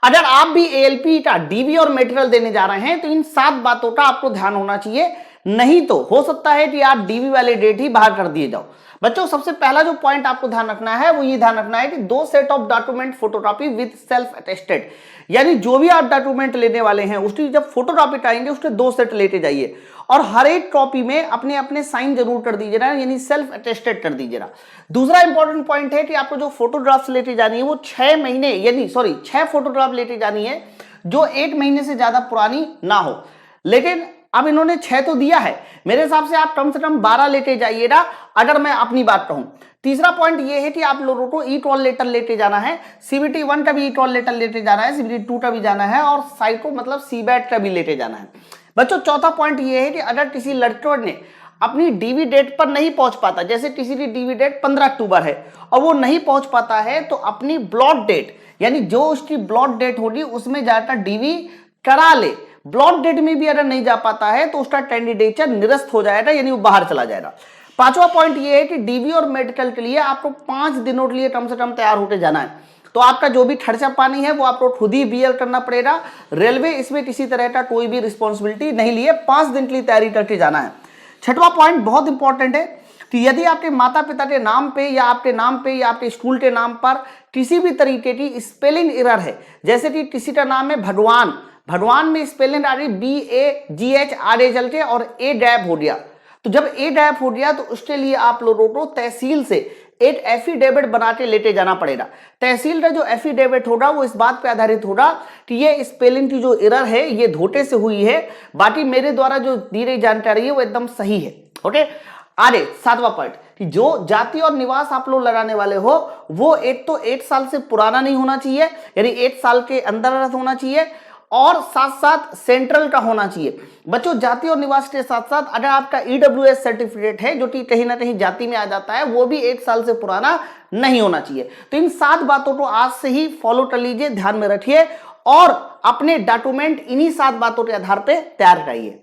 अगर आप भी एएलपी का डीवी और मटेरियल देने जा रहे हैं तो इन 7 बातों का आपको ध्यान होना चाहिए, नहीं तो हो सकता है कि आप डीवी वाले डेट ही बाहर कर दिए जाओ। बच्चों सबसे पहला जो पॉइंट आपको ध्यान रखना है वो ये ध्यान रखना है कि 2 set of document photocopy with self attested, यानी जो भी आप डॉक्यूमेंट लेने वाले हैं उसकी जब फोटोकॉपी कराएंगे उसके 2 सेट लेते जाइए और हर एक कॉपी में अपने अपने साइन जरूर कर दीजिएगा, यानी सेल्फ अटेस्टेड कर दीजिएगा। दूसरा इंपॉर्टेंट पॉइंट है कि आपको जो फोटोग्राफ्स लेके जानी है वो 6 महीने यानी 6 फोटोग्राफ लेके जानी है जो 1 महीने से ज्यादा पुरानी ना हो। लेकिन अब इन्होंने 6 तो दिया है, मेरे हिसाब से आप कम से कम 12 लेके जाइएगा अगर मैं अपनी बात कहूं। तीसरा पॉइंट ये है कि आप लोगों को ई कॉल लेटर लेके जाना है, सीबीटी 1 का भी ई कॉल लेटर लेके जाना है, सीबीटी 2 का भी जाना है और साइको मतलब सीबैट का भी लेके जाना है। बच्चों चौथा पॉइंट ये है कि अगर किसी लड़के ने अपनी डीवी डेट पर नहीं पहुंच पाता, जैसे किसी की डीवी डेट 15 अक्टूबर है और वो नहीं पहुंच पाता है, तो अपनी ब्लॉट डेट यानी जो उसकी ब्लॉट डेट होगी उसमें जाकर डीवी करा ले। ब्लॉट डेट में भी अगर नहीं जा पाता है तो उसका कैंडिडेचर निरस्त हो जाएगा, यानी वो बाहर चला जाएगा। पांचवा पॉइंट ये है कि डीवी और मेडिकल के लिए आपको 5 दिनों के लिए कम से कम तैयार होकर जाना है, तो आपका जो भी खर्चा पानी है वो आपको खुद ही बियर करना पड़ेगा। रेलवे इसमें किसी तरह का कोई भी रिस्पॉन्सिबिलिटी नहीं लिए, 5 दिन के लिए तैयारी करके जाना है। छठवां पॉइंट बहुत इंपॉर्टेंट है कि यदि आपके माता पिता के नाम पे या आपके नाम पे या आपके स्कूल के नाम पर किसी भी तरीके की स्पेलिंग एरर है, जैसे कि किसी का नाम है भगवान, भगवान में स्पेलिंग आ रही BAGH चल के और ए डैब हो गया, तो जब ए डैब हो गया तो उसके लिए आप लोगों को तहसील से एक एफिडेविट बना के लेके जाना पड़ेगा। तहसील का जो एफिडेविट होगा वो इस बात पे आधारित होगा कि ये स्पेलिंग की जो एरर है ये धोखे से हुई है, बाकी मेरे द्वारा जो दी गई जानकारी है वो एकदम सही है। ओके, आगे 7वां पॉइंट कि जो जाति और निवास आप लोग लगाने वाले हो वो एक तो 1 साल से पुराना नहीं होना चाहिए, यानी 1 साल के अंदर होना चाहिए और साथ साथ सेंट्रल का होना चाहिए। बच्चों जाति और निवास के साथ साथ अगर आपका EWS सर्टिफिकेट है जो कि कहीं ना कहीं जाति में आ जाता है वो भी 1 साल से पुराना नहीं होना चाहिए। तो इन 7 बातों को आज से ही फॉलो कर लीजिए, ध्यान में रखिए और अपने डॉक्यूमेंट इन्हीं 7 बातों के आधार पर तैयार कराइए।